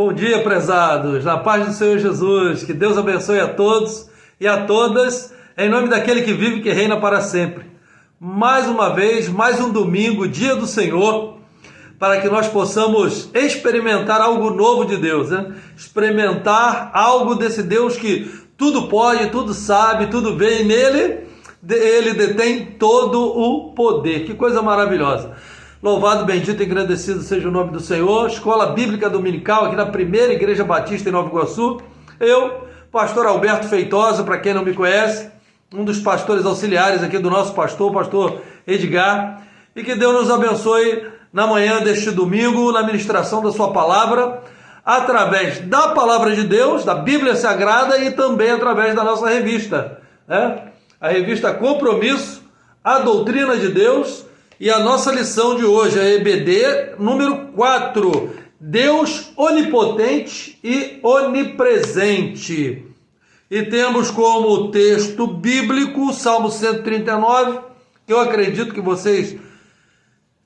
Bom dia, prezados, na paz do Senhor Jesus, que Deus abençoe a todos e a todas, em nome daquele que vive e que reina para sempre. Mais uma vez, mais um domingo, dia do Senhor, para que nós possamos experimentar algo novo de Deus, né? Experimentar algo desse Deus que tudo pode, tudo sabe, tudo vê, e nele ele detém todo o poder. Que coisa maravilhosa! Louvado, bendito e engrandecido seja o nome do Senhor. Escola Bíblica Dominical aqui na Primeira Igreja Batista em Nova Iguaçu. Eu, pastor Alberto Feitosa, para quem não me conhece, um dos pastores auxiliares aqui do nosso pastor, o pastor Edgar, e que Deus nos abençoe na manhã deste domingo, na ministração da sua palavra, através da palavra de Deus, da Bíblia Sagrada e também através da nossa revista, né? A revista Compromisso, a Doutrina de Deus. E a nossa lição de hoje é EBD número 4, Deus onipotente e onipresente. E temos como texto bíblico Salmo 139, que eu acredito que vocês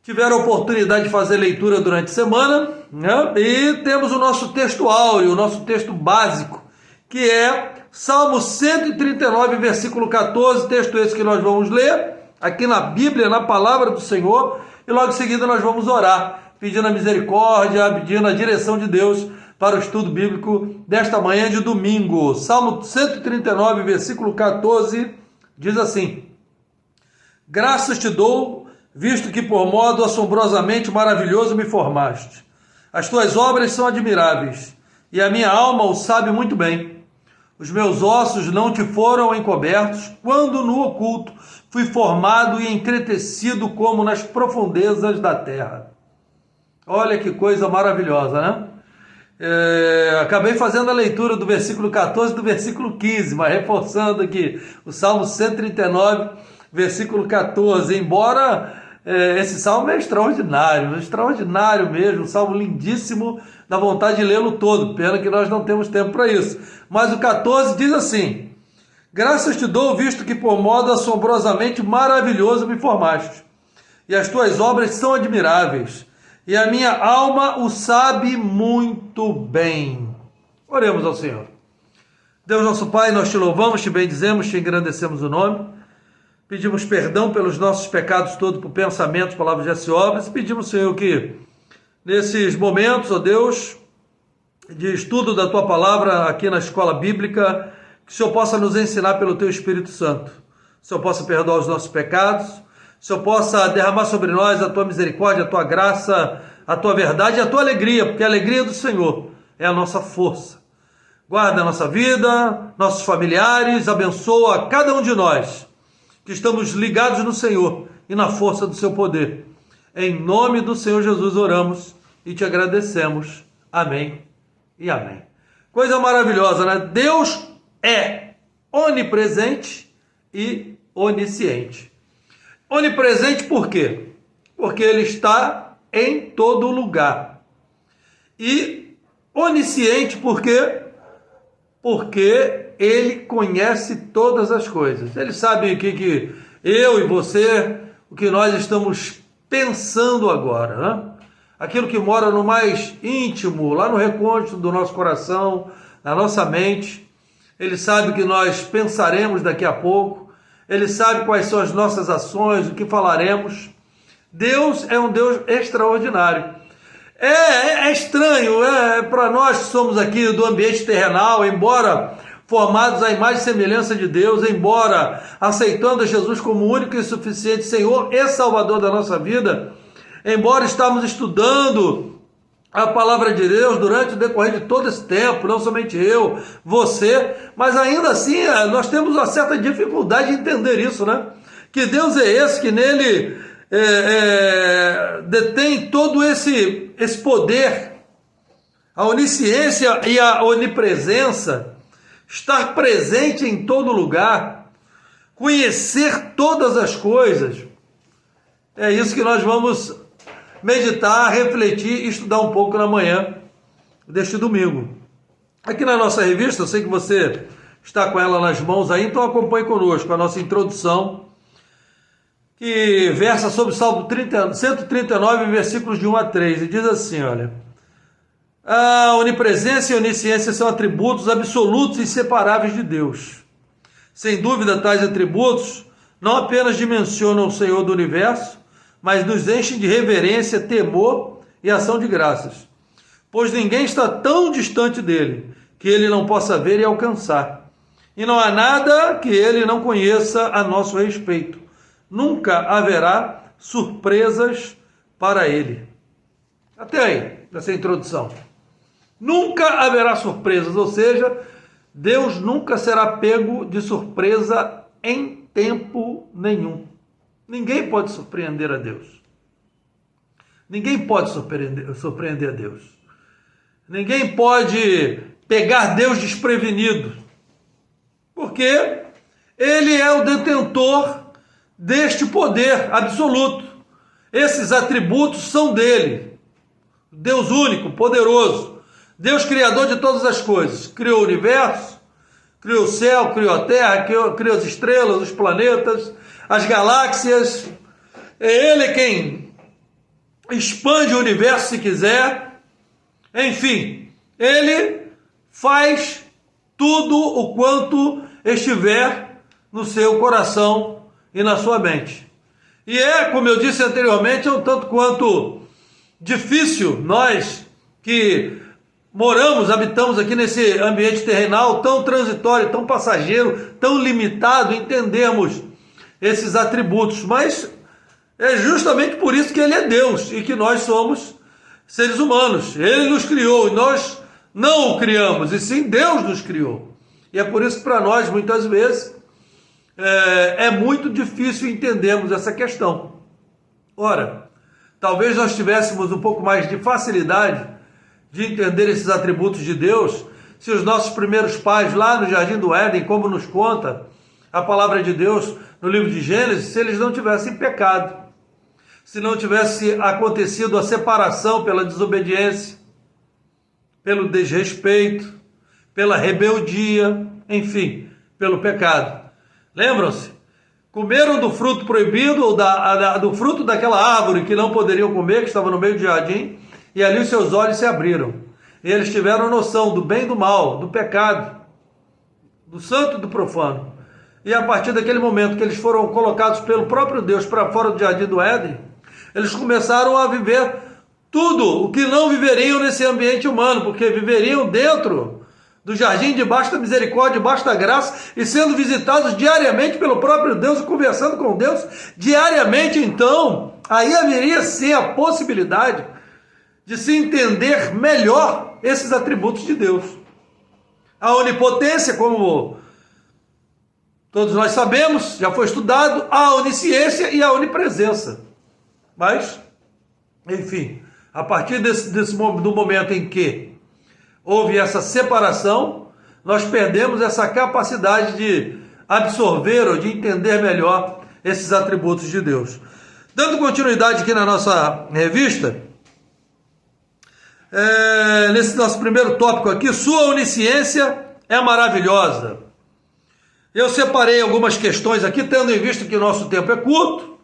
tiveram a oportunidade de fazer leitura durante a semana, né? E temos o nosso texto áureo, o nosso texto básico, que é Salmo 139, versículo 14, texto esse que nós vamos ler aqui na Bíblia, na palavra do Senhor, e logo em seguida nós vamos orar, pedindo a misericórdia, pedindo a direção de Deus para o estudo bíblico desta manhã de domingo. Salmo 139, versículo 14, diz assim: Graças te dou, visto que por modo assombrosamente maravilhoso me formaste. As tuas obras são admiráveis, e a minha alma o sabe muito bem. Os meus ossos não te foram encobertos, quando no oculto fui formado e entretecido como nas profundezas da terra. Olha que coisa maravilhosa, né? Acabei fazendo a leitura do versículo 14 e do versículo 15, mas reforçando aqui o Salmo 139, versículo 14, embora esse salmo é extraordinário mesmo, um salmo lindíssimo, dá vontade de lê-lo todo, pena que nós não temos tempo para isso. Mas o 14 diz assim: Graças te dou, visto que por modo assombrosamente maravilhoso me formaste, e as tuas obras são admiráveis, e a minha alma o sabe muito bem. Oremos ao Senhor. Deus nosso Pai, nós te louvamos, te bendizemos, te engrandecemos o nome. Pedimos perdão pelos nossos pecados todos, por pensamentos, palavras, gestos e obras. Pedimos, Senhor, que nesses momentos, ó Deus, de estudo da Tua Palavra aqui na Escola Bíblica, que o Senhor possa nos ensinar pelo Teu Espírito Santo. O Senhor possa perdoar os nossos pecados. O Senhor possa derramar sobre nós a Tua misericórdia, a Tua graça, a Tua verdade e a Tua alegria, porque a alegria do Senhor é a nossa força. Guarda a nossa vida, nossos familiares, abençoa cada um de nós que estamos ligados no Senhor e na força do seu poder. Em nome do Senhor Jesus oramos e te agradecemos. Amém e amém. Coisa maravilhosa, né? Deus é onipresente e onisciente. Onipresente por quê? Porque ele está em todo lugar. E onisciente por quê? Porque ele conhece todas as coisas. Ele sabe o que eu e você, o que nós estamos pensando agora, né? Aquilo que mora no mais íntimo, lá no recôndito do nosso coração, na nossa mente. Ele sabe o que nós pensaremos daqui a pouco. Ele sabe quais são as nossas ações, o que falaremos. Deus é um Deus extraordinário. É estranho, para nós que somos aqui do ambiente terrenal, embora formados à imagem e semelhança de Deus, embora aceitando a Jesus como único e suficiente Senhor e Salvador da nossa vida, embora estamos estudando a palavra de Deus durante o decorrer de todo esse tempo, não somente eu, você, mas ainda assim nós temos uma certa dificuldade de entender isso, né? Que Deus é esse, que nele detém todo esse poder, a onisciência e a onipresença, estar presente em todo lugar, conhecer todas as coisas. É isso que nós vamos meditar, refletir e estudar um pouco na manhã deste domingo. Aqui na nossa revista, eu sei que você está com ela nas mãos aí, então acompanhe conosco a nossa introdução, que versa sobre o Salmo 139, versículos de 1 a 3, e diz assim, olha: A onipresença e a onisciência são atributos absolutos e inseparáveis de Deus. Sem dúvida, tais atributos não apenas dimensionam o Senhor do universo, mas nos enchem de reverência, temor e ação de graças. Pois ninguém está tão distante dele que ele não possa ver e alcançar. E não há nada que ele não conheça a nosso respeito. Nunca haverá surpresas para ele. Até aí, essa introdução. Nunca haverá surpresas, ou seja, Deus nunca será pego de surpresa em tempo nenhum. Ninguém pode surpreender a Deus. Ninguém pode surpreender a Deus. Ninguém pode pegar Deus desprevenido. Porque Ele é o detentor deste poder absoluto. Esses atributos são dele. Deus único, poderoso. Deus criador de todas as coisas. Criou o universo, criou o céu, criou a terra, criou as estrelas, os planetas, as galáxias. É Ele quem expande o universo se quiser. Enfim, Ele faz tudo o quanto estiver no seu coração e na sua mente. E como eu disse anteriormente, um tanto quanto difícil nós que moramos, habitamos aqui nesse ambiente terrenal tão transitório, tão passageiro, tão limitado, entendermos esses atributos. Mas é justamente por isso que Ele é Deus e que nós somos seres humanos. Ele nos criou e nós não o criamos, e sim Deus nos criou. E é por isso que para nós, muitas vezes, é muito difícil entendermos essa questão. Ora, talvez nós tivéssemos um pouco mais de facilidade de entender esses atributos de Deus se os nossos primeiros pais lá no Jardim do Éden, como nos conta a palavra de Deus no livro de Gênesis, se eles não tivessem pecado, se não tivesse acontecido a separação pela desobediência, pelo desrespeito, pela rebeldia, enfim, pelo pecado. Lembram-se? Comeram do fruto proibido, ou do fruto daquela árvore que não poderiam comer, que estava no meio do jardim, e ali os seus olhos se abriram. E eles tiveram noção do bem e do mal, do pecado, do santo e do profano. E a partir daquele momento que eles foram colocados pelo próprio Deus para fora do Jardim do Éden, eles começaram a viver tudo o que não viveriam nesse ambiente humano, porque viveriam dentro do jardim, debaixo da misericórdia, debaixo da graça, e sendo visitados diariamente pelo próprio Deus e conversando com Deus diariamente. Então, aí haveria sim a possibilidade de se entender melhor esses atributos de Deus. A onipotência, como todos nós sabemos, já foi estudado, a onisciência e a onipresença. Mas, enfim, a partir do momento em que houve essa separação, nós perdemos essa capacidade de absorver ou de entender melhor esses atributos de Deus. Dando continuidade aqui na nossa revista, nesse nosso primeiro tópico aqui, sua onisciência é maravilhosa. Eu separei algumas questões aqui, tendo em vista que o nosso tempo é curto,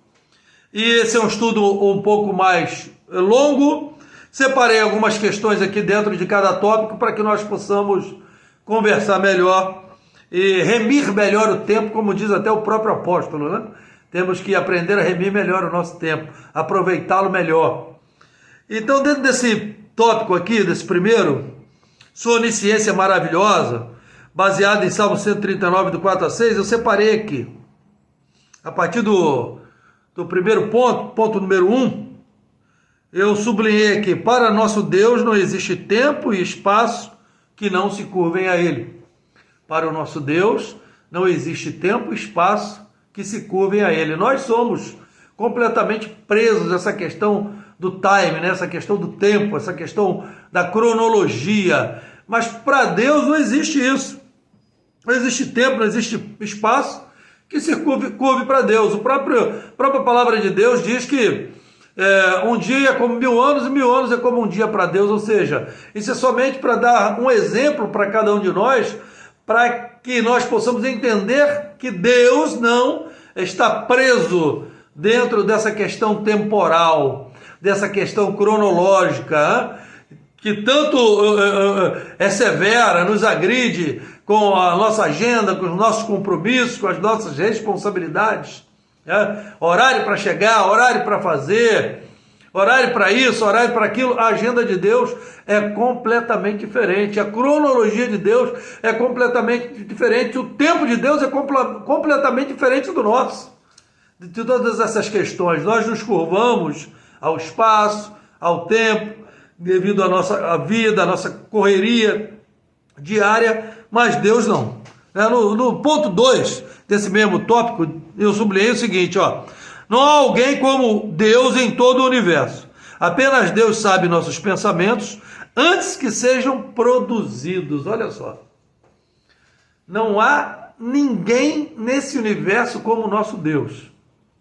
e esse é um estudo um pouco mais longo. Separei algumas questões aqui dentro de cada tópico para que nós possamos conversar melhor e remir melhor o tempo, como diz até o próprio apóstolo, né? Temos que aprender a remir melhor o nosso tempo, aproveitá-lo melhor. Então, dentro desse tópico aqui, desse primeiro, sua onisciência maravilhosa, baseado em Salmo 139, do 4 a 6, eu separei aqui, a partir do primeiro ponto número 1, eu sublinhei aqui: para nosso Deus não existe tempo e espaço que não se curvem a Ele. Para o nosso Deus não existe tempo e espaço que se curvem a Ele. Nós somos completamente presos a essa questão do time, né? Essa questão do tempo, essa questão da cronologia. Mas para Deus não existe isso. Não existe tempo, não existe espaço que se curve para Deus. A própria palavra de Deus diz que um dia é como 1000 anos e 1000 anos é como um dia para Deus. Ou seja, isso é somente para dar um exemplo para cada um de nós, para que nós possamos entender que Deus não está preso dentro dessa questão temporal, dessa questão cronológica, que tanto é severa, nos agride com a nossa agenda, com os nossos compromissos, com as nossas responsabilidades. Horário para chegar, horário para fazer, horário para isso, horário para aquilo. A agenda de Deus é completamente diferente, a cronologia de Deus é completamente diferente, o tempo de Deus é completamente diferente do nosso. De todas essas questões, nós nos curvamos ao espaço, ao tempo, devido à nossa vida, à nossa correria diária, mas Deus não. No ponto 2 desse mesmo tópico, eu sublinhei o seguinte, não há alguém como Deus em todo o universo. Apenas Deus sabe nossos pensamentos antes que sejam produzidos. Olha só. Não há ninguém nesse universo como o nosso Deus.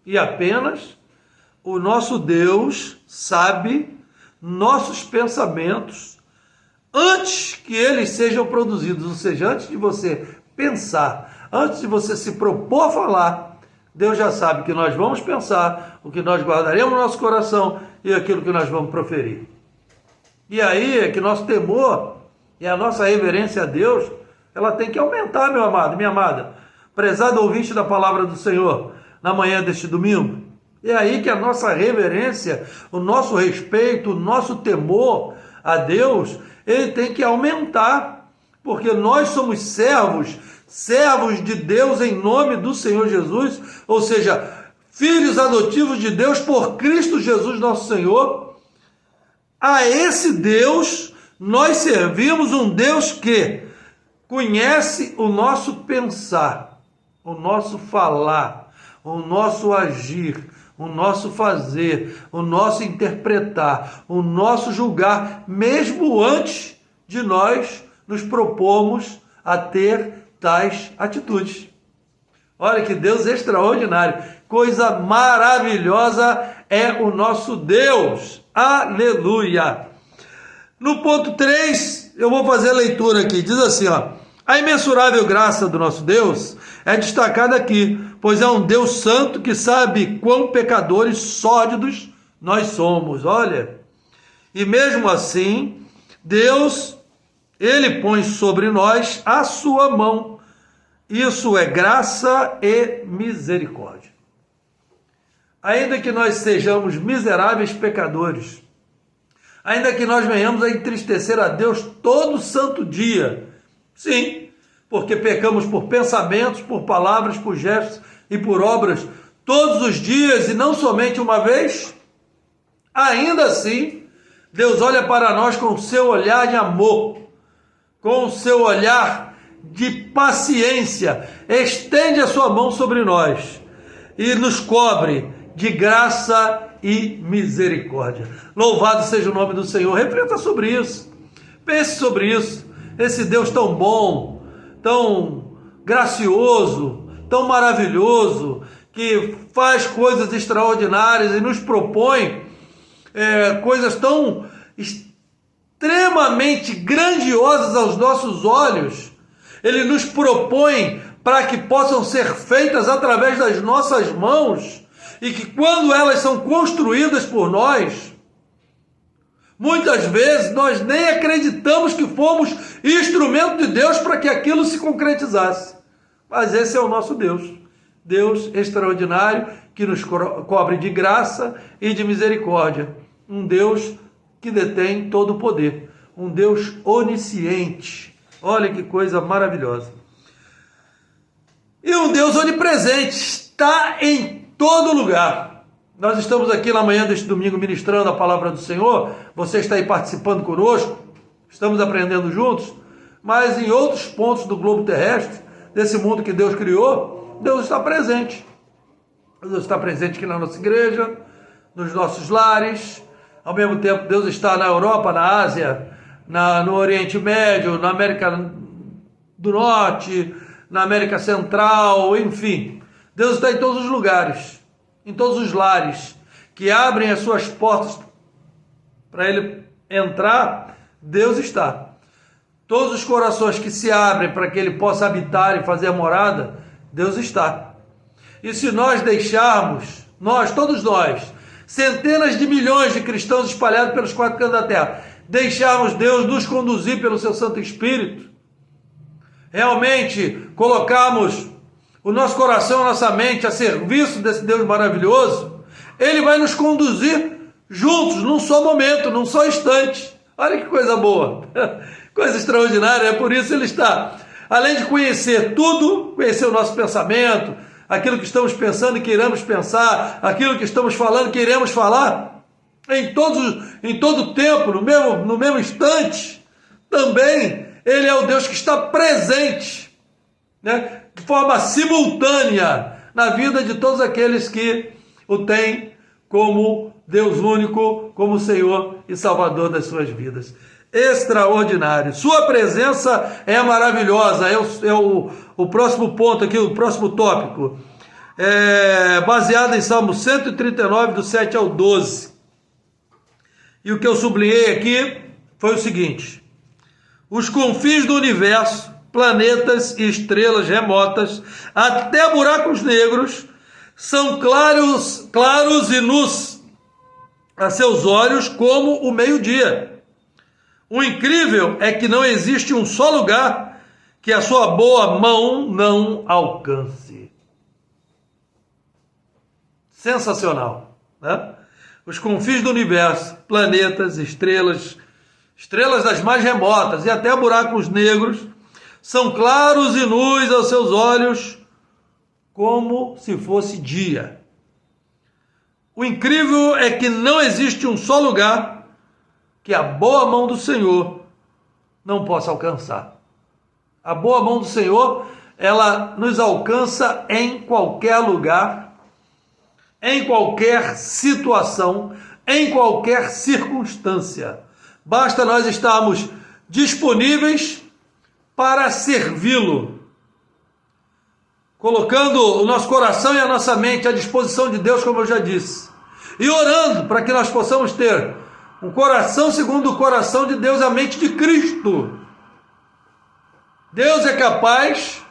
E apenas o nosso Deus sabe nossos pensamentos antes que eles sejam produzidos, ou seja, antes de você pensar, antes de você se propor a falar, Deus já sabe o que nós vamos pensar, o que nós guardaremos no nosso coração e aquilo que nós vamos proferir. E aí é que nosso temor e a nossa reverência a Deus, ela tem que aumentar, meu amado, minha amada, prezado ouvinte da palavra do Senhor, na manhã deste domingo. É aí que a nossa reverência, o nosso respeito, o nosso temor a Deus, ele tem que aumentar, porque nós somos servos de Deus em nome do Senhor Jesus, ou seja, filhos adotivos de Deus por Cristo Jesus nosso Senhor. A esse Deus nós servimos, um Deus que conhece o nosso pensar, o nosso falar, o nosso agir, o nosso fazer, o nosso interpretar, o nosso julgar, mesmo antes de nós nos propormos a ter tais atitudes. Olha que Deus extraordinário, coisa maravilhosa é o nosso Deus. Aleluia! No ponto 3, eu vou fazer a leitura aqui, diz assim, a imensurável graça do nosso Deus é destacada aqui, pois é um Deus santo que sabe quão pecadores sórdidos nós somos, olha. E mesmo assim, Deus, ele põe sobre nós a sua mão. Isso é graça e misericórdia. Ainda que nós sejamos miseráveis pecadores, ainda que nós venhamos a entristecer a Deus todo santo dia, sim, porque pecamos por pensamentos, por palavras, por gestos e por obras todos os dias e não somente uma vez, ainda assim, Deus olha para nós com o seu olhar de amor, com o seu olhar de paciência, estende a sua mão sobre nós e nos cobre de graça e misericórdia. Louvado seja o nome do Senhor. Reflita sobre isso, pense sobre isso. Esse Deus tão bom, tão gracioso, tão maravilhoso, que faz coisas extraordinárias e nos propõe coisas tão extremamente grandiosas aos nossos olhos. Ele nos propõe para que possam ser feitas através das nossas mãos e que quando elas são construídas por nós, muitas vezes nós nem acreditamos que fomos instrumento de Deus para que aquilo se concretizasse. Mas esse é o nosso Deus. Deus extraordinário que nos cobre de graça e de misericórdia. Um Deus que detém todo o poder. Um Deus onisciente. Olha que coisa maravilhosa. E um Deus onipresente. Está em todo lugar. Nós estamos aqui na manhã deste domingo ministrando a palavra do Senhor. Você está aí participando conosco. Estamos aprendendo juntos. Mas em outros pontos do globo terrestre, desse mundo que Deus criou, Deus está presente. Deus está presente aqui na nossa igreja, nos nossos lares. Ao mesmo tempo, Deus está na Europa, na Ásia, no Oriente Médio, na América do Norte, na América Central, enfim. Deus está em todos os lugares, em todos os lares que abrem as suas portas para Ele entrar, Deus está. Todos os corações que se abrem para que Ele possa habitar e fazer a morada, Deus está. E se nós deixarmos, todos nós, centenas de milhões de cristãos espalhados pelos 4 cantos da terra, deixarmos Deus nos conduzir pelo seu Santo Espírito, realmente colocarmos o nosso coração, a nossa mente a serviço desse Deus maravilhoso, Ele vai nos conduzir juntos, num só momento, num só instante. Olha que coisa boa, coisa extraordinária. É por isso Ele está, além de conhecer tudo, conhecer o nosso pensamento, aquilo que estamos pensando e queremos pensar, aquilo que estamos falando e queremos falar, em todo tempo, no mesmo instante, também Ele é o Deus que está presente, né, de forma simultânea na vida de todos aqueles que o têm como Deus único, como Senhor e Salvador das suas vidas. Extraordinário. Sua presença é maravilhosa. É o próximo ponto aqui, o próximo tópico. Baseado em Salmo 139, do 7 ao 12. E o que eu sublinhei aqui foi o seguinte: os confins do universo, planetas e estrelas remotas, até buracos negros, são claros e nus a seus olhos como o meio-dia. O incrível é que não existe um só lugar que a sua boa mão não alcance. Sensacional, né? Os confins do universo, planetas, estrelas das mais remotas e até buracos negros, são claros e nus aos seus olhos como se fosse dia. O incrível é que não existe um só lugar que a boa mão do Senhor não possa alcançar. A boa mão do Senhor, ela nos alcança em qualquer lugar, em qualquer situação, em qualquer circunstância. Basta nós estarmos disponíveis para servi-lo, colocando o nosso coração e a nossa mente à disposição de Deus, como eu já disse, e orando para que nós possamos ter um coração segundo o coração de Deus, a mente de Cristo. Deus é capaz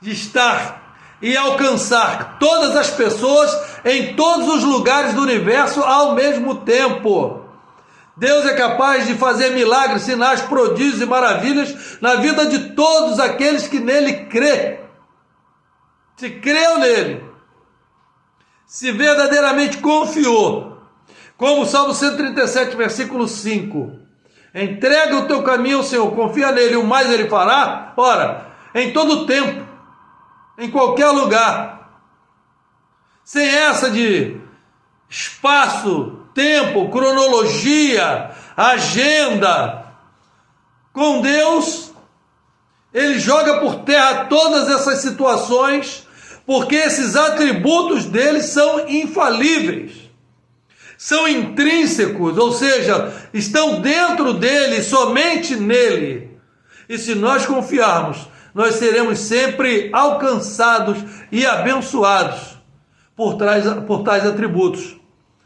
de estar e alcançar todas as pessoas em todos os lugares do universo ao mesmo tempo. Deus é capaz de fazer milagres, sinais, prodígios e maravilhas na vida de todos aqueles que nele crê. Se creu nele, se verdadeiramente confiou, como o Salmo 137, versículo 5, entrega o teu caminho ao Senhor, confia nele, o mais ele fará. Ora, em todo tempo, em qualquer lugar, sem essa de espaço, tempo, cronologia, agenda, com Deus, Ele joga por terra todas essas situações, porque esses atributos dele são infalíveis, são intrínsecos, ou seja, estão dentro dele, somente nele. E se nós confiarmos, nós seremos sempre alcançados e abençoados por tais atributos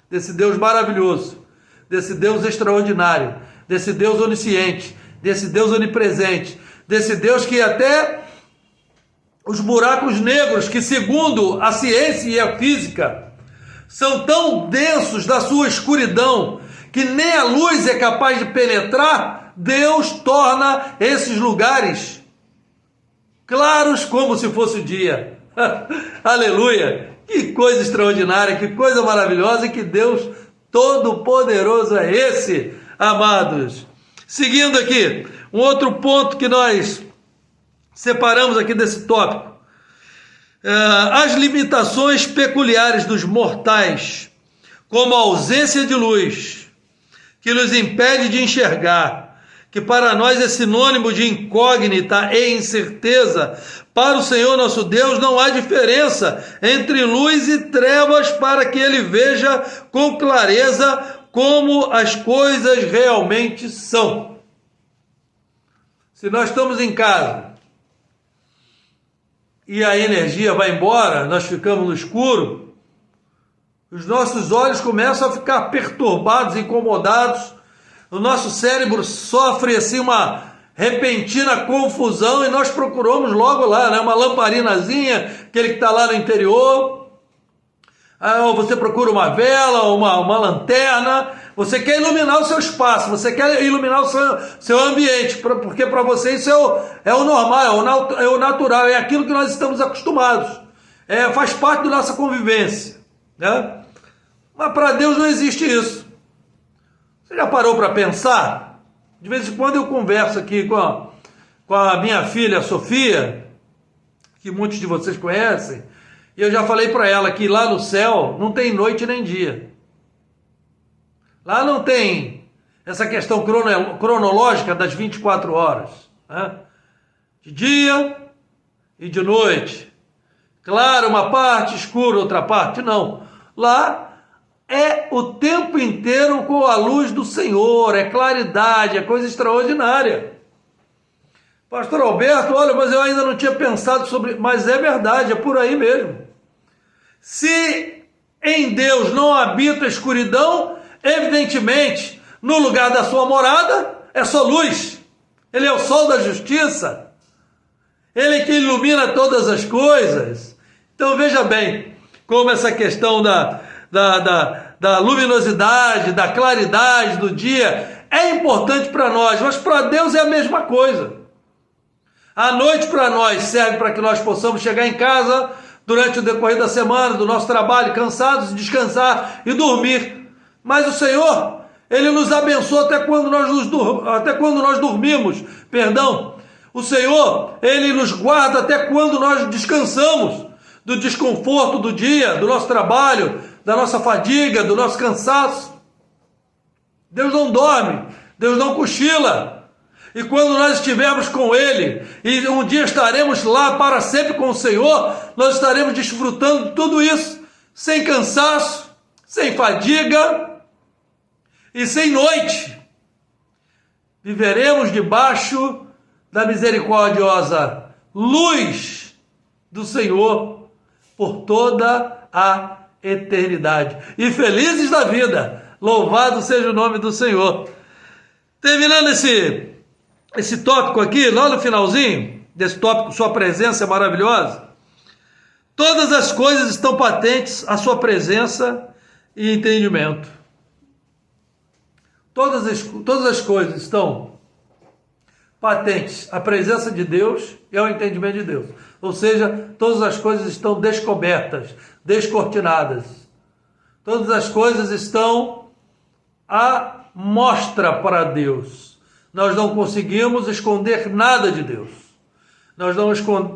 desse Deus maravilhoso, desse Deus extraordinário, desse Deus onisciente, desse Deus onipresente, desse Deus que até os buracos negros, que segundo a ciência e a física, são tão densos da sua escuridão, que nem a luz é capaz de penetrar, Deus torna esses lugares claros como se fosse o dia. Aleluia! Que coisa extraordinária, que coisa maravilhosa, e que Deus Todo-Poderoso é esse, amados. Seguindo aqui, um outro ponto que nós separamos aqui desse tópico. As limitações peculiares dos mortais, como a ausência de luz, que nos impede de enxergar, que para nós é sinônimo de incógnita e incerteza. Para o Senhor nosso Deus não há diferença entre luz e trevas, para que Ele veja com clareza como as coisas realmente são. Se nós estamos em casa e a energia vai embora, nós ficamos no escuro, os nossos olhos começam a ficar perturbados, incomodados, o nosso cérebro sofre assim uma repentina confusão e nós procuramos logo lá, né, uma lamparinazinha, aquele que está lá no interior, ou você procura uma vela, uma lanterna, você quer iluminar o seu espaço, você quer iluminar o seu ambiente, porque para você isso é o normal, é o natural, é aquilo que nós estamos acostumados, faz parte da nossa convivência, né? Mas para Deus não existe isso. Você já parou para pensar? De vez em quando eu converso aqui com a minha filha Sofia, que muitos de vocês conhecem, e eu já falei para ela que lá no céu não tem noite nem dia. Lá não tem essa questão cronológica das 24 horas, né? De dia e de noite. Claro, uma parte escura, outra parte não. Lá é o tempo inteiro com a luz do Senhor, é claridade, é coisa extraordinária. Pastor Alberto, olha, mas eu ainda não tinha pensado sobre... Mas é verdade, é por aí mesmo. Se em Deus não habita a escuridão, evidentemente, no lugar da sua morada, é só luz. Ele é o sol da justiça. Ele que ilumina todas as coisas. Então veja bem como essa questão da luminosidade, da claridade do dia é importante para nós, mas para Deus é a mesma coisa. A noite para nós serve para que nós possamos chegar em casa durante o decorrer da semana, do nosso trabalho, cansados, descansar e dormir. Mas o Senhor, Ele nos abençoa até quando nós dormimos, perdão. O Senhor, Ele nos guarda até quando nós descansamos do desconforto do dia, do nosso trabalho, da nossa fadiga, do nosso cansaço. Deus não dorme, Deus não cochila. E quando nós estivermos com Ele, e um dia estaremos lá para sempre com o Senhor, nós estaremos desfrutando de tudo isso, sem cansaço, sem fadiga e sem noite. Viveremos debaixo da misericordiosa luz do Senhor por toda a eternidade. E felizes da vida, louvado seja o nome do Senhor. Terminando esse tópico aqui, lá no finalzinho desse tópico, sua presença é maravilhosa. Todas as coisas estão patentes à sua presença e entendimento. Todas as coisas estão patentes à presença de Deus e ao entendimento de Deus. Ou seja, todas as coisas estão descobertas, descortinadas. Todas as coisas estão à mostra para Deus. Nós não conseguimos esconder nada de Deus. Nós não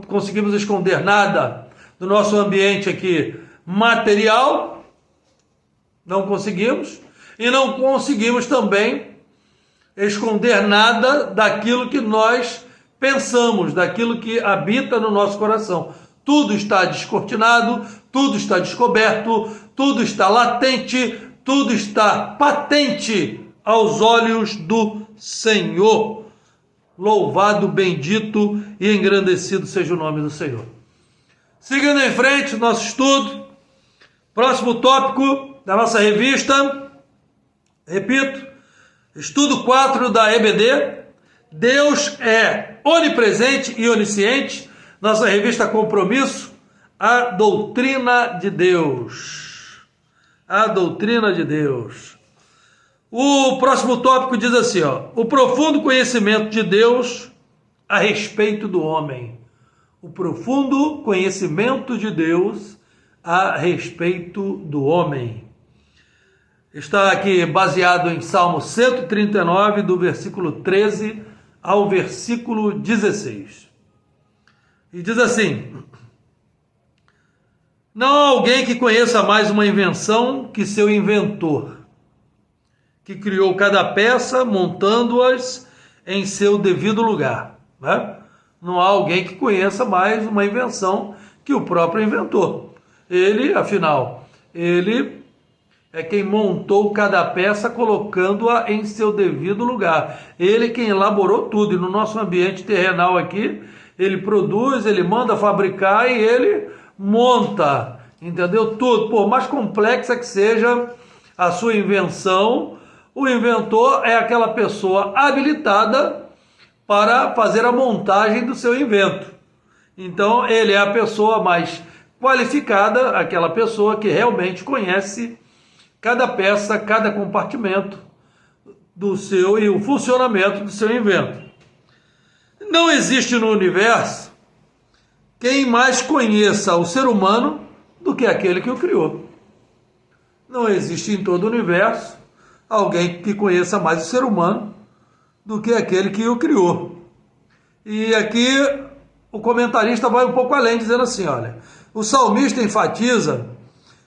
conseguimos esconder nada do nosso ambiente aqui material. Não conseguimos. E não conseguimos também esconder nada daquilo que nós pensamos, daquilo que habita no nosso coração. Tudo está descortinado, tudo está descoberto, tudo está latente, tudo está patente aos olhos do Senhor. Louvado, bendito e engrandecido seja o nome do Senhor. Seguindo em frente, nosso estudo, próximo tópico da nossa revista, repito, estudo 4 da EBD, Deus é onipresente e onisciente, nossa revista Compromisso, a doutrina de Deus. A doutrina de Deus. O próximo tópico diz assim, o profundo conhecimento de Deus a respeito do homem. O profundo conhecimento de Deus a respeito do homem. Está aqui baseado em Salmo 139, do versículo 13 ao versículo 16. E diz assim: não há alguém que conheça mais uma invenção que seu inventor, que criou cada peça, montando-as em seu devido lugar. Né? Não há alguém que conheça mais uma invenção que o próprio inventor. Ele, afinal, ele é quem montou cada peça, colocando-a em seu devido lugar. Ele quem elaborou tudo. E no nosso ambiente terrenal aqui, ele produz, ele manda fabricar e ele monta. Entendeu? Tudo. Por mais complexa que seja a sua invenção, o inventor é aquela pessoa habilitada para fazer a montagem do seu invento. Então, ele é a pessoa mais qualificada aquela pessoa que realmente conhece cada peça, cada compartimento do seu e o funcionamento do seu invento. Não existe no universo quem mais conheça o ser humano do que aquele que o criou. Não existe em todo o universo alguém que conheça mais o ser humano do que aquele que o criou. E aqui o comentarista vai um pouco além, dizendo assim, olha, o salmista enfatiza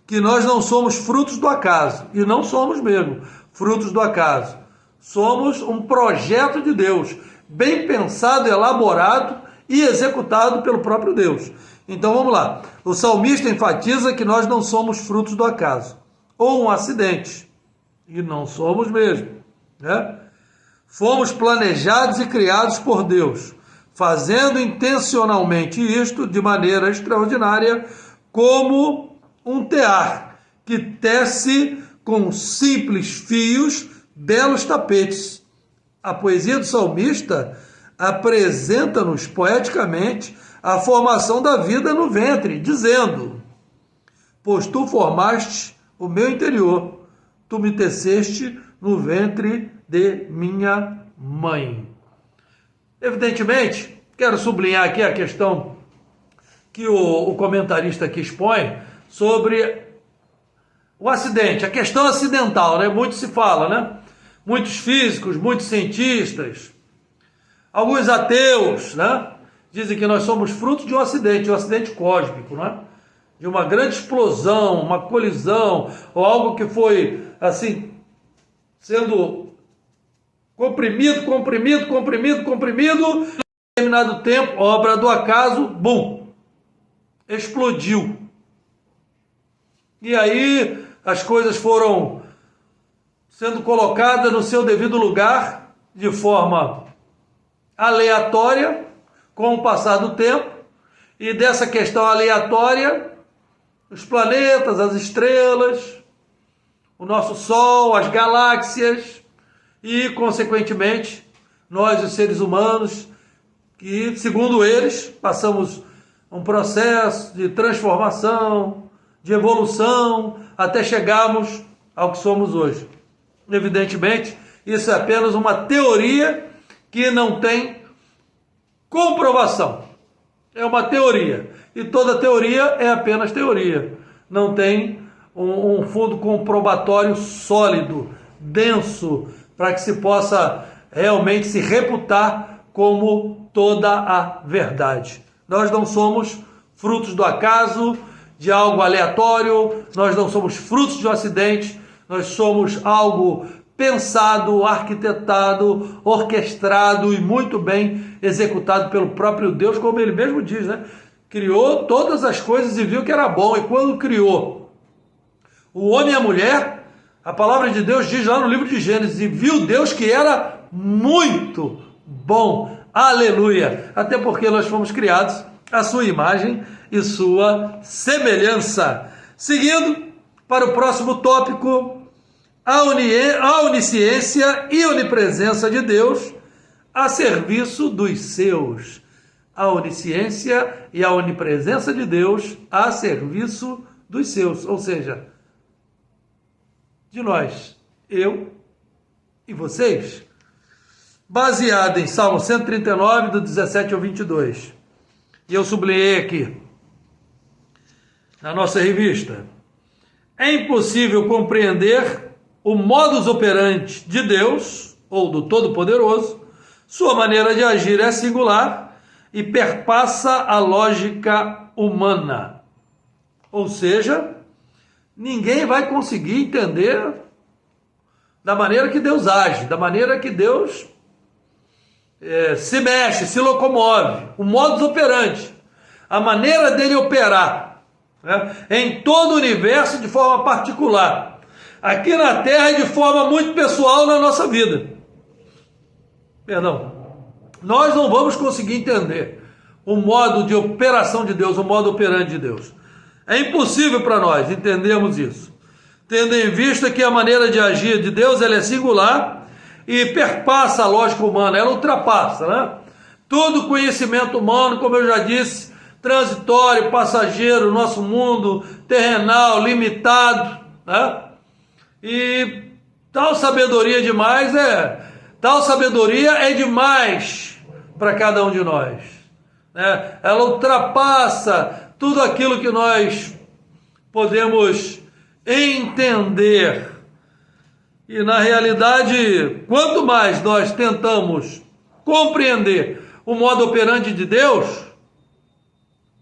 que nós não somos frutos do acaso, e não somos mesmo frutos do acaso. Somos um projeto de Deus, bem pensado, elaborado e executado pelo próprio Deus. Então vamos lá. O salmista enfatiza que nós não somos frutos do acaso, ou um acidente, e não somos mesmo, né? Fomos planejados e criados por Deus, fazendo intencionalmente isto de maneira extraordinária, como um tear que tece com simples fios belos tapetes. A poesia do salmista apresenta-nos poeticamente a formação da vida no ventre, dizendo: pois tu formaste o meu interior, tu me teceste no ventre de minha mãe. Evidentemente, quero sublinhar aqui a questão que o comentarista aqui expõe sobre o acidente, a questão acidental, né? Muito se fala, né? Muitos físicos, muitos cientistas, alguns ateus, né? Dizem que nós somos frutos de um acidente cósmico, né? De uma grande explosão, uma colisão, ou algo que foi, assim, sendo comprimido, em determinado tempo, obra do acaso, bum, explodiu. E aí as coisas foram sendo colocadas no seu devido lugar, de forma aleatória, com o passar do tempo, e dessa questão aleatória, os planetas, as estrelas, o nosso Sol, as galáxias, e, consequentemente, nós, os seres humanos, que, segundo eles, passamos um processo de transformação, de evolução, até chegarmos ao que somos hoje. Evidentemente, isso é apenas uma teoria que não tem comprovação. É uma teoria. E toda teoria é apenas teoria. Não tem um fundo comprobatório sólido, denso, para que se possa realmente se reputar como toda a verdade. Nós não somos frutos do acaso, de algo aleatório, nós não somos frutos de um acidente, nós somos algo pensado, arquitetado, orquestrado e muito bem executado pelo próprio Deus, como ele mesmo diz, né? Criou todas as coisas e viu que era bom, e quando criou o homem e a mulher, a palavra de Deus diz lá no livro de Gênesis, e viu Deus que era muito bom. Aleluia! Até porque nós fomos criados à sua imagem e sua semelhança. Seguindo para o próximo tópico, a onisciência e onipresença de Deus a serviço dos seus. A onisciência e a onipresença de Deus a serviço dos seus, ou seja, de nós, eu e vocês. Baseado em Salmo 139, do 17 ao 22. E eu sublinhei aqui, na nossa revista: é impossível compreender o modus operandi de Deus, ou do Todo-Poderoso. Sua maneira de agir é singular e perpassa a lógica humana. Ou seja, ninguém vai conseguir entender da maneira que Deus age, da maneira que Deus se mexe, se locomove, o modus operandi, a maneira dele operar, né, em todo o universo de forma particular, aqui na Terra e de forma muito pessoal na nossa vida. Nós não vamos conseguir entender o modo de operação de Deus, o modo operandi de Deus. É impossível para nós entendermos isso, tendo em vista que a maneira de agir de Deus ela é singular e perpassa a lógica humana, ela ultrapassa, né? Todo conhecimento humano, como eu já disse, transitório, passageiro, nosso mundo terrenal, limitado, né? E tal sabedoria é demais para cada um de nós, né? Ela ultrapassa tudo aquilo que nós podemos entender. E na realidade, quanto mais nós tentamos compreender o modo operante de Deus,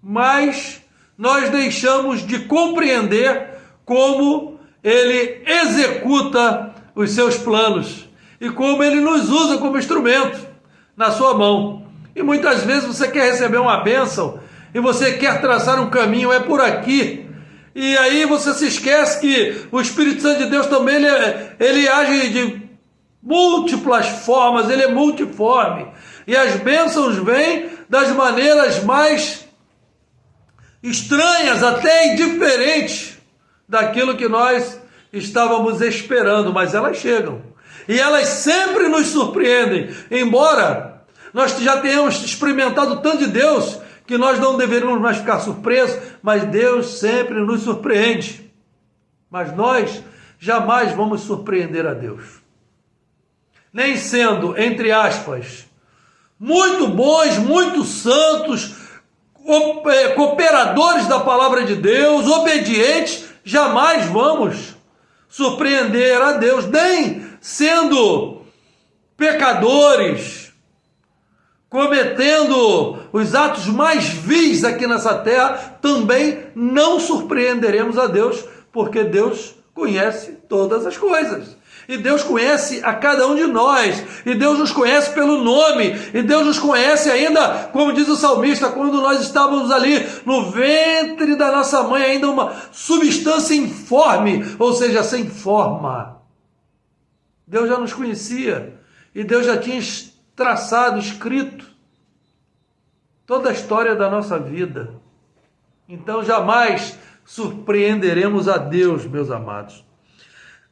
mais nós deixamos de compreender como Ele executa os seus planos e como Ele nos usa como instrumento na sua mão. E muitas vezes você quer receber uma bênção e você quer traçar um caminho, é por aqui. E aí você se esquece que o Espírito Santo de Deus também ele age de múltiplas formas, ele é multiforme. E as bênçãos vêm das maneiras mais estranhas, até indiferentes daquilo que nós estávamos esperando, mas elas chegam. E elas sempre nos surpreendem, embora nós já tenhamos experimentado tanto de Deus que nós não deveríamos mais ficar surpresos, mas Deus sempre nos surpreende. Mas nós jamais vamos surpreender a Deus. Nem sendo, entre aspas, muito bons, muito santos, cooperadores da palavra de Deus, obedientes, jamais vamos surpreender a Deus, nem sendo pecadores, cometendo os atos mais vis aqui nessa terra, também não surpreenderemos a Deus, porque Deus conhece todas as coisas. E Deus conhece a cada um de nós, e Deus nos conhece pelo nome, e Deus nos conhece ainda, como diz o salmista, quando nós estávamos ali no ventre da nossa mãe, ainda uma substância informe, ou seja, sem forma. Deus já nos conhecia, e Deus já tinha traçado, escrito toda a história da nossa vida. Então jamais surpreenderemos a Deus, meus amados.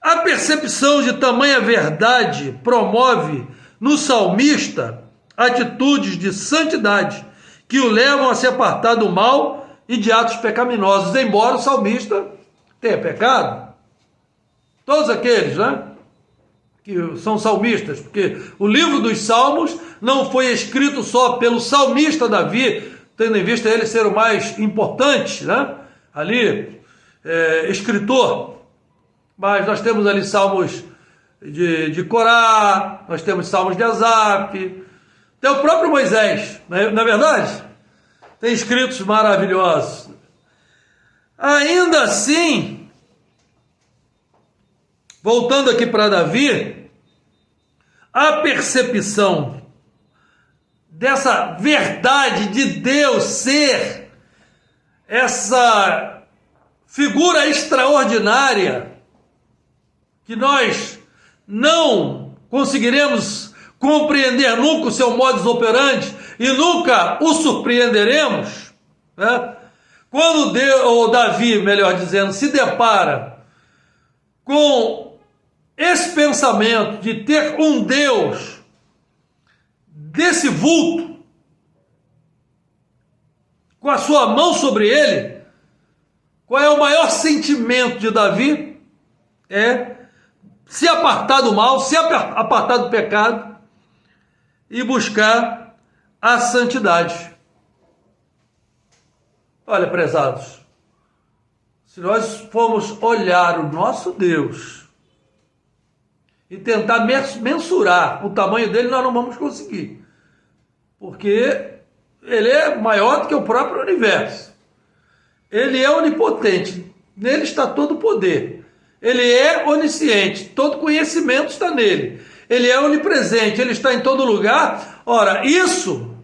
A percepção de tamanha verdade promove no salmista atitudes de santidade que o levam a se apartar do mal e de atos pecaminosos, embora o salmista tenha pecado. Todos aqueles, né, que são salmistas, porque o livro dos Salmos não foi escrito só pelo salmista Davi, tendo em vista ele ser o mais importante, né, ali, escritor. Mas nós temos ali salmos de Corá, nós temos salmos de Asaf, tem o próprio Moisés, não é verdade? Tem escritos maravilhosos. Ainda assim, voltando aqui para Davi, a percepção dessa verdade de Deus ser essa figura extraordinária que nós não conseguiremos compreender nunca o seu modus operandi e nunca o surpreenderemos, né? Quando ou Davi, melhor dizendo, se depara com esse pensamento de ter um Deus desse vulto, com a sua mão sobre ele, qual é o maior sentimento de Davi? É se apartar do mal, se apartar do pecado e buscar a santidade. Olha, prezados, se nós formos olhar o nosso Deus e tentar mensurar o tamanho dele, nós não vamos conseguir, porque ele é maior do que o próprio universo. Ele é onipotente, nele está todo o poder. Ele é onisciente, todo conhecimento está nele. Ele é onipresente, ele está em todo lugar. Ora, isso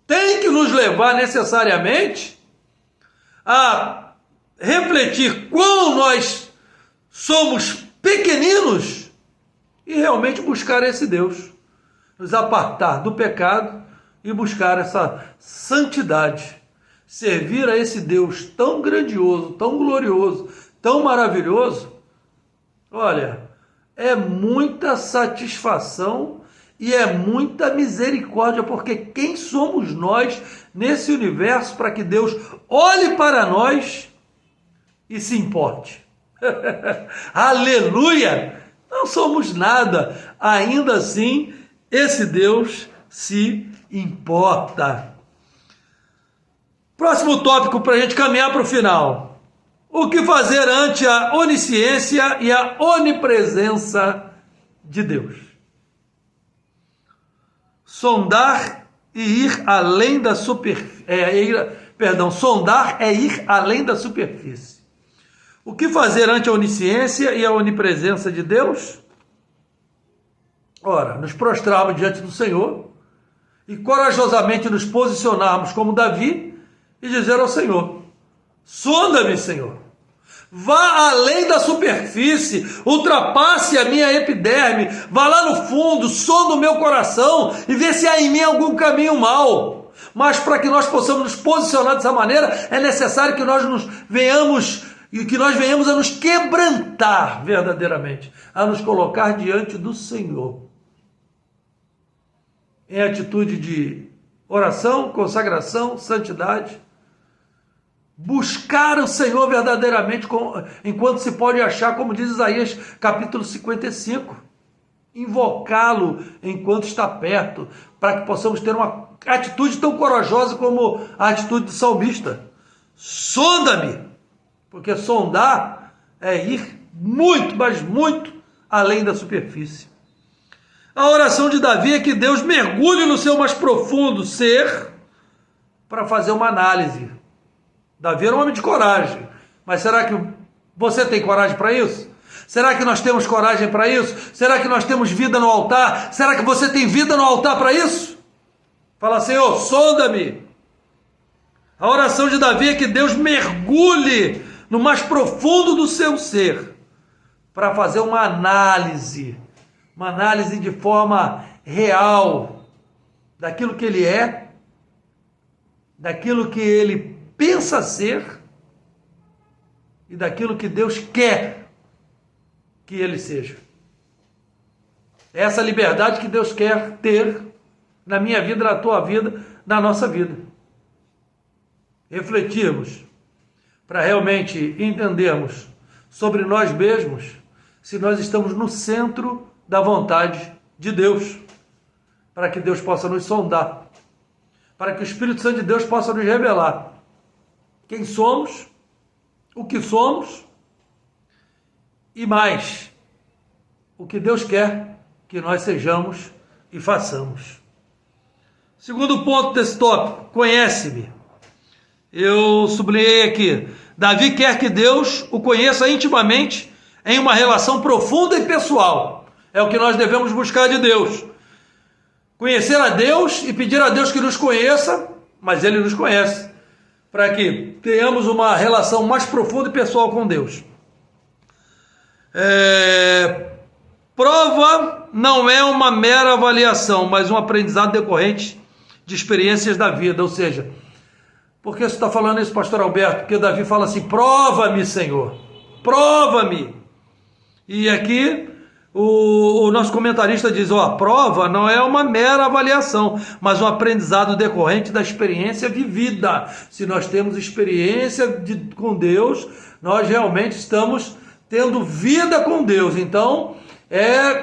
tem que nos levar necessariamente a refletir quão nós somos pequeninos e realmente buscar esse Deus, nos apartar do pecado e buscar essa santidade, servir a esse Deus tão grandioso, tão glorioso, tão maravilhoso. Olha, é muita satisfação e é muita misericórdia, porque quem somos nós nesse universo para que Deus olhe para nós e se importe? Aleluia! Não somos nada, ainda assim esse Deus se importa. Próximo tópico para a gente caminhar para o final. O que fazer ante a onisciência e a onipresença de Deus? Sondar e ir além da superfície. Sondar é ir além da superfície. O que fazer ante a onisciência e a onipresença de Deus? Ora, nos prostrarmos diante do Senhor e corajosamente nos posicionarmos como Davi e dizer ao Senhor: sonda-me, Senhor. Vá além da superfície, ultrapasse a minha epiderme, vá lá no fundo, sonda o meu coração e vê se há em mim algum caminho mau. Mas para que nós possamos nos posicionar dessa maneira, é necessário que nós venhamos a nos quebrantar verdadeiramente, a nos colocar diante do Senhor, em atitude de oração, consagração, santidade, buscar o Senhor verdadeiramente enquanto se pode achar, como diz Isaías capítulo 55, invocá-lo enquanto está perto, para que possamos ter uma atitude tão corajosa como a atitude do salmista. Sonda-me, porque sondar é ir muito, mas muito além da superfície. A oração de Davi é que Deus mergulhe no seu mais profundo ser para fazer uma análise. Davi era um homem de coragem, mas será que você tem coragem para isso? Será que nós temos coragem para isso? Será que nós temos vida no altar? Será que você tem vida no altar para isso? Fala, Senhor, sonda-me. A oração de Davi é que Deus mergulhe no mais profundo do seu ser para fazer uma análise de forma real daquilo que ele é, daquilo que ele pensa ser e daquilo que Deus quer que ele seja. É essa liberdade que Deus quer ter na minha vida, na tua vida, na nossa vida. Refletirmos para realmente entendermos sobre nós mesmos se nós estamos no centro da vontade de Deus, para que Deus possa nos sondar, para que o Espírito Santo de Deus possa nos revelar quem somos, o que somos e mais, o que Deus quer que nós sejamos e façamos. Segundo ponto desse tópico, conhece-me. Eu sublinhei aqui, Davi quer que Deus o conheça intimamente em uma relação profunda e pessoal. É o que nós devemos buscar de Deus. Conhecer a Deus e pedir a Deus que nos conheça, mas Ele nos conhece, para que tenhamos uma relação mais profunda e pessoal com Deus. Prova não é uma mera avaliação, mas um aprendizado decorrente de experiências da vida. Ou seja, por que você está falando isso, pastor Alberto? Porque Davi fala assim, prova-me, Senhor, prova-me. E aqui o nosso comentarista diz, prova não é uma mera avaliação, mas um aprendizado decorrente da experiência vivida. Se nós temos experiência com Deus, nós realmente estamos tendo vida com Deus. Então,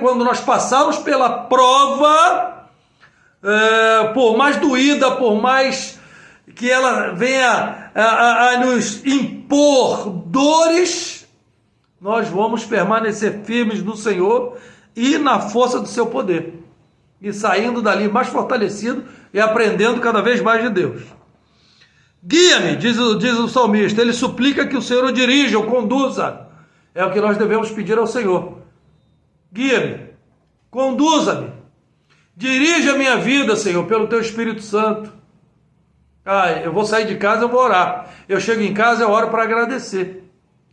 quando nós passarmos pela prova, por mais doída, por mais que ela venha a nos impor dores, nós vamos permanecer firmes no Senhor e na força do seu poder. E saindo dali mais fortalecido e aprendendo cada vez mais de Deus. Guia-me, diz o salmista, ele suplica que o Senhor o dirija, o conduza. É o que nós devemos pedir ao Senhor. Guia-me, conduza-me, dirija a minha vida, Senhor, pelo Teu Espírito Santo. Eu vou sair de casa, eu vou orar. Eu chego em casa, eu oro para agradecer.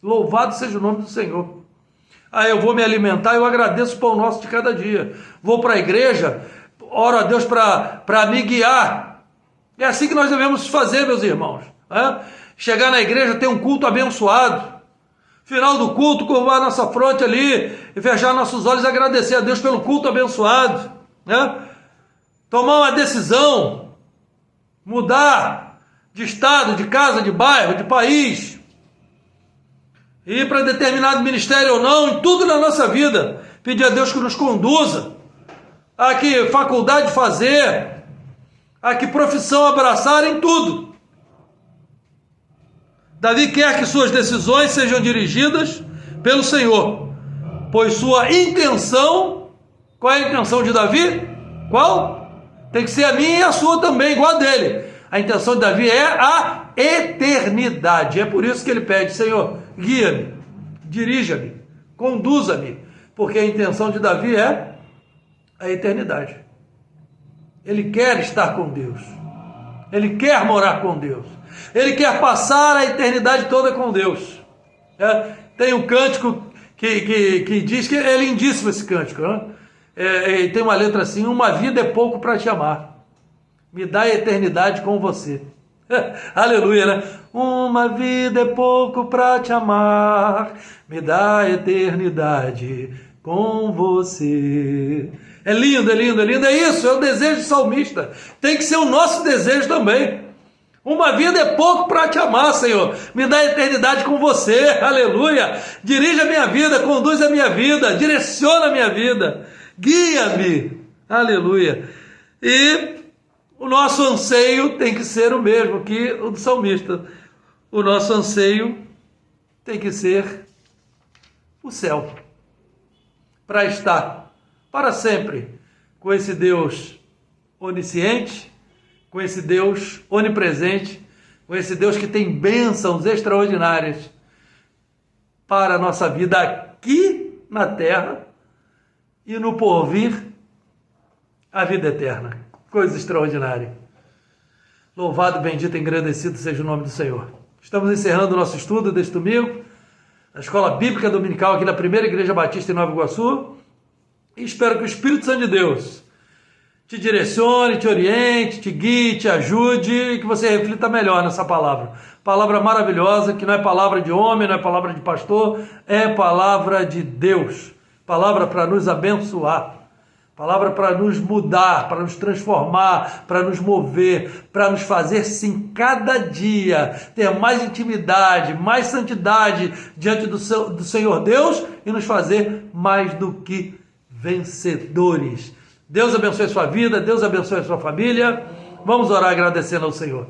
Louvado seja o nome do Senhor. Eu vou me alimentar, eu agradeço o pão nosso de cada dia. Vou para a igreja, oro a Deus para me guiar. É assim que nós devemos fazer, meus irmãos. Chegar na igreja, ter um culto abençoado. Final do culto, curvar nossa fronte ali e fechar nossos olhos e agradecer a Deus pelo culto abençoado. né? Tomar uma decisão, mudar de estado, de casa, de bairro, de país, ir para determinado ministério ou não, em tudo na nossa vida, pedir a Deus que nos conduza, a que faculdade fazer, a que profissão abraçar, em tudo. Davi quer que suas decisões sejam dirigidas pelo Senhor, pois sua intenção, qual é a intenção de Davi? Qual? Tem que ser a minha e a sua também, igual a dele. A intenção de Davi é a eternidade. É por isso que ele pede: Senhor, guia-me, dirija-me, conduza-me, porque a intenção de Davi é a eternidade. Ele quer estar com Deus, ele quer morar com Deus, ele quer passar a eternidade toda com Deus. Tem um cântico que diz que é lindíssimo esse cântico, né? Tem uma letra assim: uma vida é pouco para te amar, me dá a eternidade com você. Aleluia, né? Uma vida é pouco para te amar, me dá a eternidade com você. É lindo, é lindo, é lindo. É isso, é o desejo do salmista. Tem que ser o nosso desejo também. Uma vida é pouco para te amar, Senhor. Me dá a eternidade com você. Aleluia. Dirige a minha vida, conduz a minha vida, direciona a minha vida. Guia-me. Aleluia. E o nosso anseio tem que ser o mesmo que o do salmista. O nosso anseio tem que ser o céu, para estar para sempre com esse Deus onisciente, com esse Deus onipresente, com esse Deus que tem bênçãos extraordinárias para a nossa vida aqui na terra e no porvir, a vida eterna. Coisa extraordinária. Louvado, bendito e engrandecido seja o nome do Senhor. Estamos encerrando o nosso estudo deste domingo, na Escola Bíblica Dominical aqui na Primeira Igreja Batista em Nova Iguaçu, e espero que o Espírito Santo de Deus te direcione, te oriente, te guie, te ajude, e que você reflita melhor nessa palavra. Palavra maravilhosa, que não é palavra de homem, não é palavra de pastor, é palavra de Deus. Palavra para nos abençoar. Palavra para nos mudar, para nos transformar, para nos mover, para nos fazer, sim, cada dia ter mais intimidade, mais santidade diante do Senhor Deus e nos fazer mais do que vencedores. Deus abençoe a sua vida, Deus abençoe a sua família. Vamos orar agradecendo ao Senhor.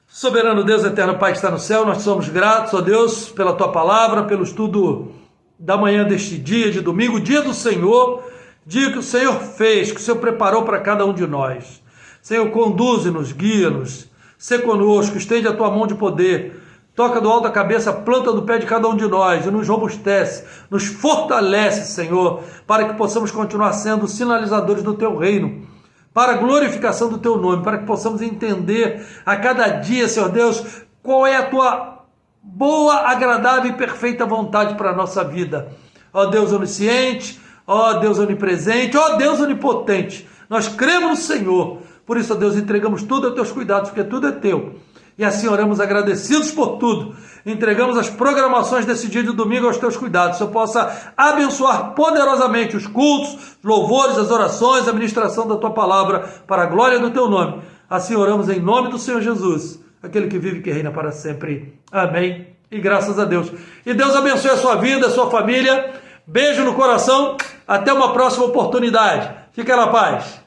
Soberano Deus, eterno Pai que está no céu, nós somos gratos, ó Deus, pela tua palavra, pelo estudo da manhã deste dia de domingo, dia do Senhor, dia que o Senhor fez, que o Senhor preparou para cada um de nós. Senhor, conduze-nos, guia-nos, sê conosco, estende a tua mão de poder, toca do alto da cabeça a planta do pé de cada um de nós e nos robustece, nos fortalece, Senhor, para que possamos continuar sendo sinalizadores do teu reino, para a glorificação do teu nome, para que possamos entender a cada dia, Senhor Deus, qual é a tua boa, agradável e perfeita vontade para a nossa vida. Ó Deus onisciente, ó Deus onipresente, ó Deus onipotente, nós cremos no Senhor, por isso, ó Deus, entregamos tudo aos teus cuidados, porque tudo é teu, e assim oramos agradecidos por tudo, entregamos as programações desse dia de domingo aos teus cuidados, que o Senhor possa abençoar poderosamente os cultos, os louvores, as orações, a ministração da tua palavra, para a glória do teu nome, assim oramos em nome do Senhor Jesus, aquele que vive e que reina para sempre, amém, e graças a Deus, e Deus abençoe a sua vida, a sua família. Beijo no coração, até uma próxima oportunidade. Fica na paz.